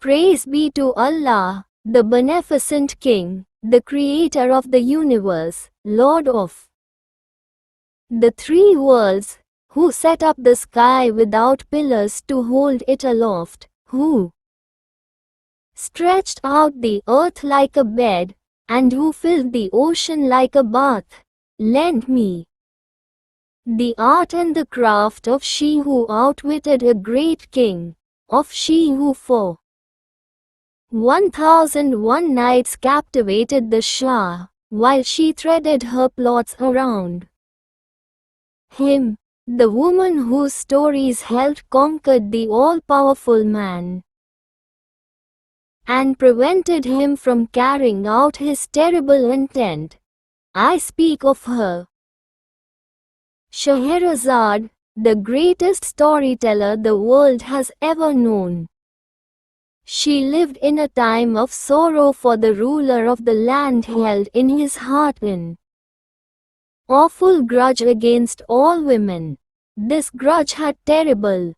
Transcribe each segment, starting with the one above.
Praise be to Allah, the Beneficent King, the Creator of the universe, Lord of the three worlds, who set up the sky without pillars to hold it aloft, who stretched out the earth like a bed, and who filled the ocean like a bath. Lend me the art and the craft of she who outwitted a great king, of she who for 1001 nights captivated the Shah, while she threaded her plots around him, the woman whose stories helped conquer the all-powerful man and prevented him from carrying out his terrible intent. I speak of her, Scheherazade, the greatest storyteller the world has ever known. She lived in a time of sorrow, for the ruler of the land held in his heart an awful grudge against all women. This grudge had terrible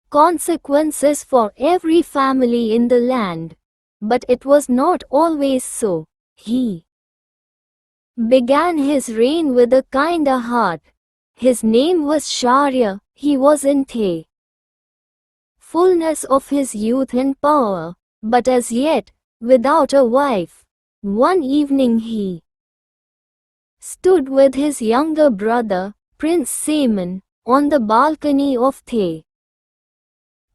consequences for every family in the land. But it was not always so. He began his reign with a kinder heart. His name was Shahryar. He was in the fullness of his youth and power, but as yet without a wife. One evening he stood with his younger brother, Prince Saman, on the balcony of the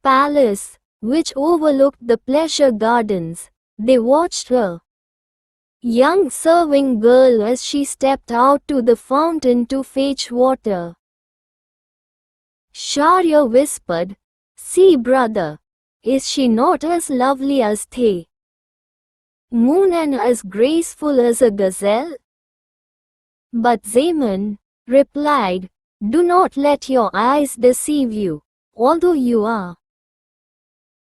palace, which overlooked the pleasure gardens. They watched a young serving girl as she stepped out to the fountain to fetch water. Shahryar whispered, "See, brother, is she not as lovely as the moon and as graceful as a gazelle?" But Zaman replied, "Do not let your eyes deceive you. Although you are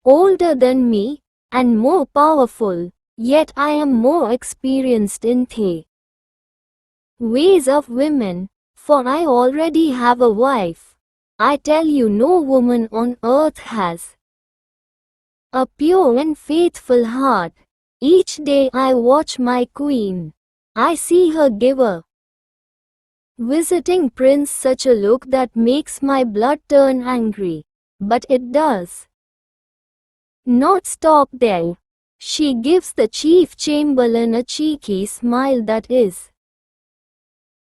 older than me, and more powerful, yet I am more experienced in the ways of women, for I already have a wife. I tell you, no woman on earth has a pure and faithful heart. Each day I watch my queen. I see her give a visiting prince such a look that makes my blood turn angry. But it does not stop there. She gives the chief chamberlain a cheeky smile that is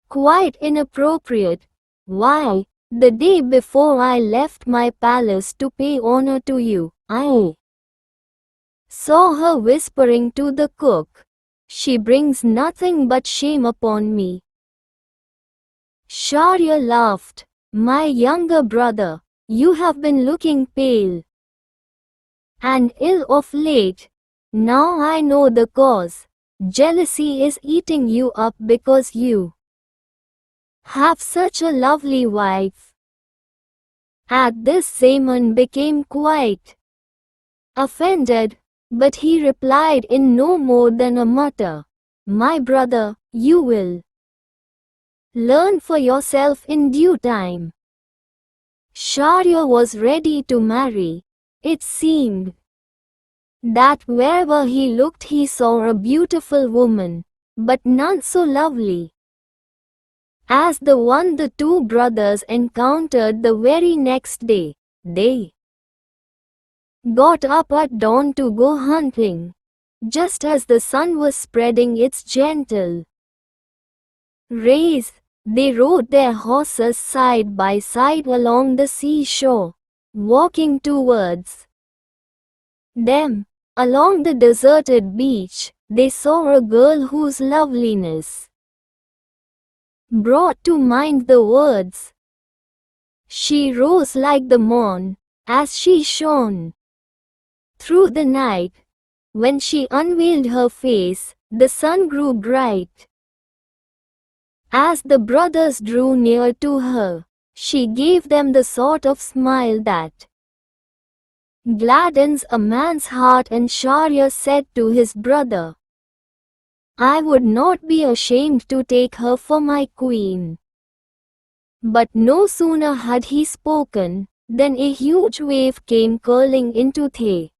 quite inappropriate. Why, the day before I left my palace to pay honor to you, I saw her whispering to the cook. She brings nothing but shame upon me." Shahryar laughed. "My younger brother, you have been looking pale and ill of late. Now I know the cause. Jealousy is eating you up because you have such a lovely wife." At this Zaman became quite offended, but he replied in no more than a mutter, "My brother, you will learn for yourself in due time." Shahryar was ready to marry. It seemed that wherever he looked he saw a beautiful woman, but none so lovely as the one the two brothers encountered the very next day. They got up at dawn to go hunting. Just as the sun was spreading its gentle rays, they rode their horses side by side along the seashore. Walking towards them, along the deserted beach, they saw a girl whose loveliness brought to mind the words, "She rose like the morn, as she shone through the night. When she unveiled her face, the sun grew bright." As the brothers drew near to her, she gave them the sort of smile that gladdens a man's heart, and Shahryar said to his brother, "I would not be ashamed to take her for my queen." But no sooner had he spoken, than a huge wave came curling into the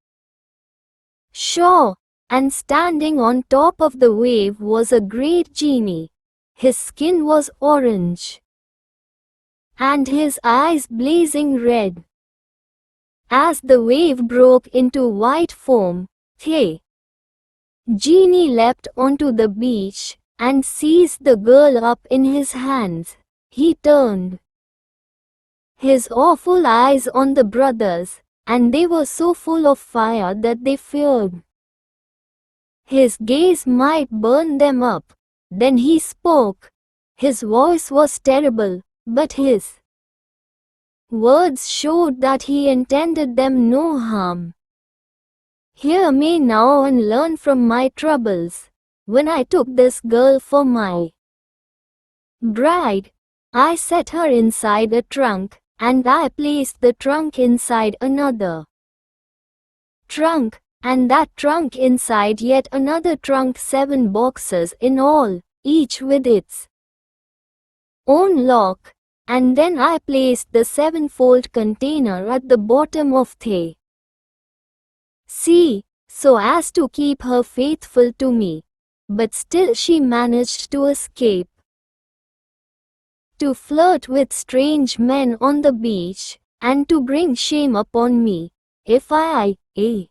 shore, and standing on top of the wave was a great genie. His skin was orange, and his eyes blazing red. As the wave broke into white foam, the genie leapt onto the beach and seized the girl up in his hands. He turned his awful eyes on the brothers, and they were so full of fire that they feared his gaze might burn them up. Then he spoke. His voice was terrible, but his words showed that he intended them no harm. Hear me now and learn from my troubles. When I took this girl for my bride, I set her inside a trunk, and I placed the trunk inside another trunk, and that trunk inside yet another trunk, 7 boxes in all, each with its own lock, and then I placed the 7-fold container at the bottom of the sea, so as to keep her faithful to me. But still she managed to escape, to flirt with strange men on the beach, and to bring shame upon me. If I, a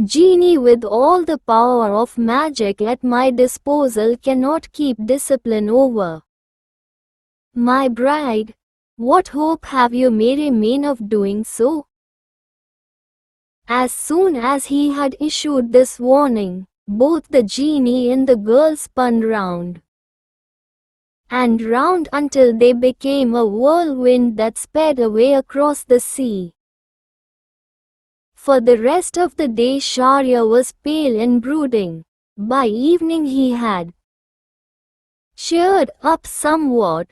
genie with all the power of magic at my disposal, cannot keep discipline over my bride, what hope have you, Mere Main, of doing so? As soon as he had issued this warning, both the genie and the girl spun round and round until they became a whirlwind that sped away across the sea. For the rest of the day Shahryar was pale and brooding. By evening he had cheered up somewhat,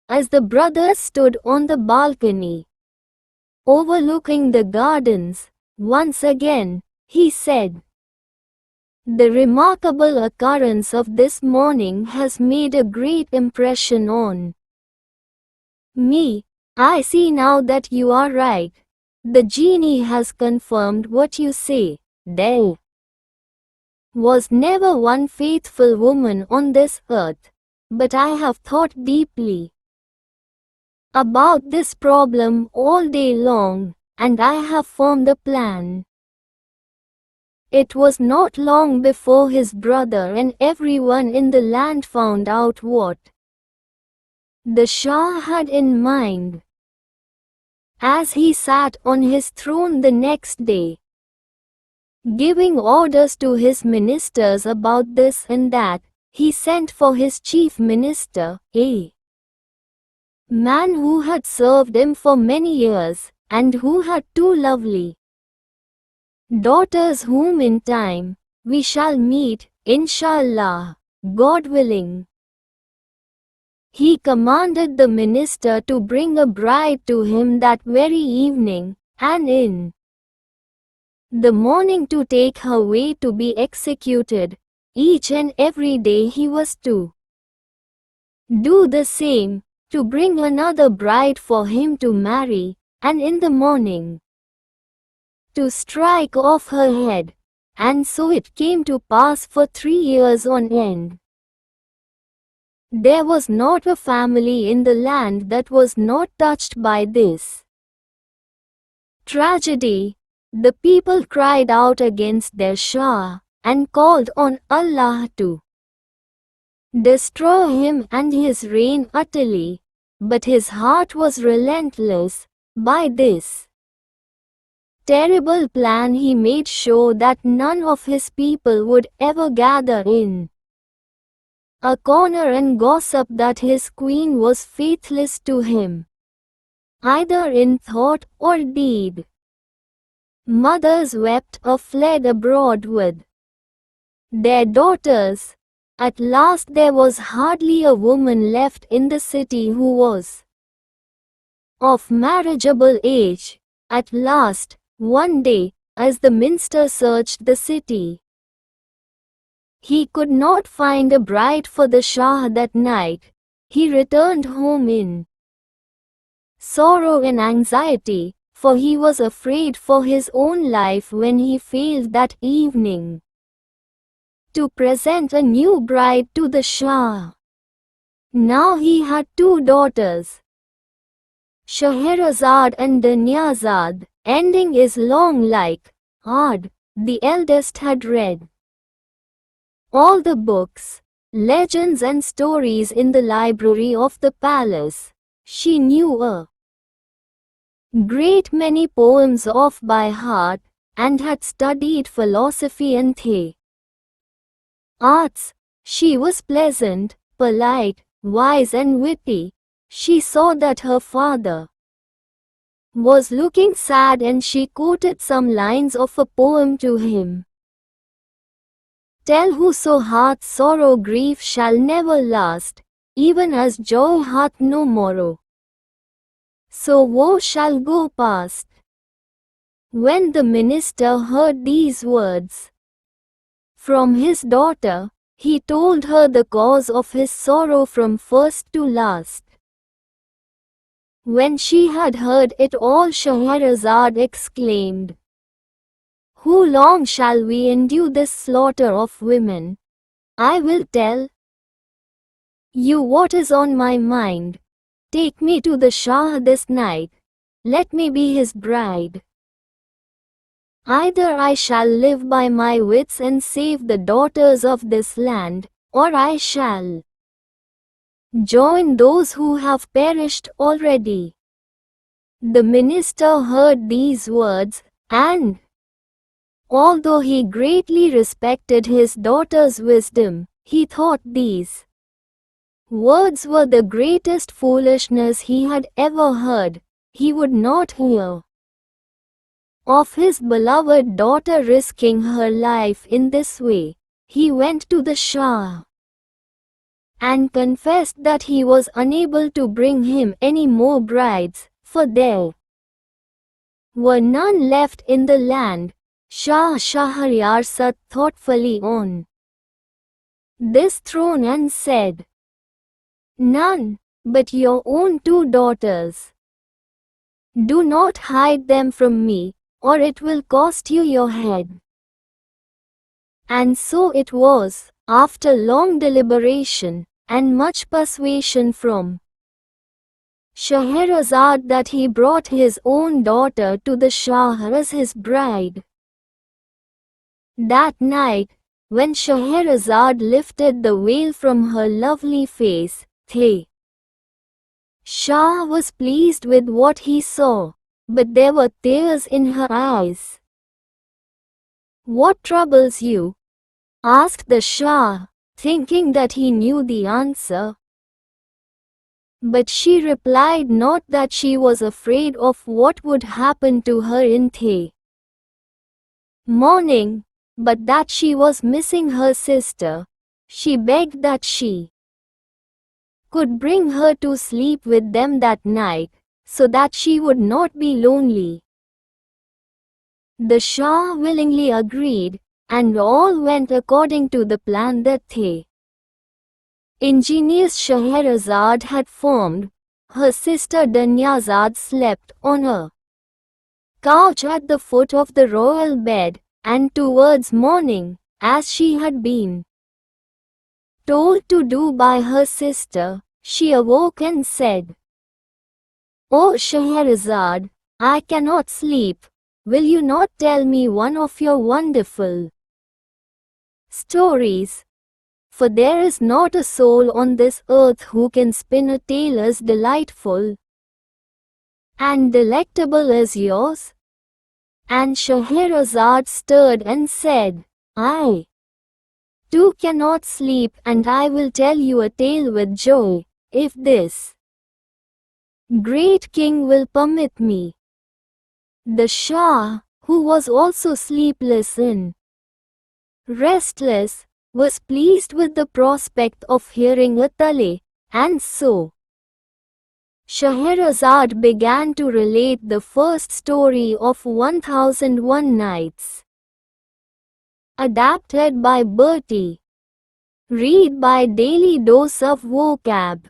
as the brothers stood on the balcony overlooking the gardens. Once again, he said, "The remarkable occurrence of this morning has made a great impression on me. I see now that you are right. The genie has confirmed what you say. There was never one faithful woman on this earth. But I have thought deeply about this problem all day long, and I have formed a plan." It was not long before his brother and everyone in the land found out what the Shah had in mind. As he sat on his throne the next day, giving orders to his ministers about this and that, he sent for his chief minister, a man who had served him for many years, and who had 2 lovely daughters whom in time we shall meet, inshallah, God willing. He commanded the minister to bring a bride to him that very evening, and in the morning to take her way to be executed. Each and every day he was to do the same, to bring another bride for him to marry, and in the morning to strike off her head. And so it came to pass for 3 years on end. There was not a family in the land that was not touched by this tragedy. The people cried out against their Shah, and called on Allah to destroy him and his reign utterly. But his heart was relentless. By this terrible plan he made sure that none of his people would ever gather in a corner and gossip that his queen was faithless to him, either in thought or deed. Mothers wept or fled abroad with their daughters. At last there was hardly a woman left in the city who was of marriageable age. At last, one day, as the minister searched the city, he could not find a bride for the Shah that night. He returned home in sorrow and anxiety, for he was afraid for his own life when he failed that evening to present a new bride to the Shah. Now he had two daughters, Scheherazade and Dunyazad. Ending is long like Ad. The eldest had read all the books, legends and stories in the library of the palace. She knew a great many poems off by heart, and had studied philosophy and the arts. She was pleasant, polite, wise and witty. She saw that her father was looking sad and she quoted some lines of a poem to him. Tell whoso hath sorrow grief shall never last, even as joy hath no morrow, so woe shall go past. When the minister heard these words from his daughter, he told her the cause of his sorrow from first to last. When she had heard it all, Scheherazade exclaimed, "How long shall we endure this slaughter of women? I will tell you what is on my mind. Take me to the Shah this night. Let me be his bride. Either I shall live by my wits and save the daughters of this land, or I shall join those who have perished already." The minister heard these words, and although he greatly respected his daughter's wisdom, he thought these words were the greatest foolishness he had ever heard. He would not hear of his beloved daughter risking her life in this way. He went to the Shah and confessed that he was unable to bring him any more brides, for there were none left in the land. Shah Shahryar sat thoughtfully on this throne and said, "None but your own two daughters. Do not hide them from me, or it will cost you your head." And so it was, after long deliberation and much persuasion from Scheherazade, that he brought his own daughter to the Shah as his bride. That night, when Scheherazade lifted the veil from her lovely face, the Shah was pleased with what he saw, but there were tears in her eyes. "What troubles you?" asked the Shah, thinking that he knew the answer. But she replied not that she was afraid of what would happen to her in the morning, but that she was missing her sister. She begged that she could bring her to sleep with them that night, so that she would not be lonely. The Shah willingly agreed, and all went according to the plan that the ingenious Scheherazade had formed. Her sister Dunyazad slept on a couch at the foot of the royal bed, and towards morning, as she had been told to do by her sister, she awoke and said, "O Scheherazade, I cannot sleep. Will you not tell me one of your wonderful stories? For there is not a soul on this earth who can spin a tale as delightful and delectable as yours." And Scheherazade stirred and said, "I too cannot sleep, and I will tell you a tale with joy, if this great king will permit me." The Shah, who was also sleepless and restless, was pleased with the prospect of hearing a tale, and so Scheherazade began to relate the first story of 1001 Nights. Adapted by Bertie. Read by Daily Dose of Vocab.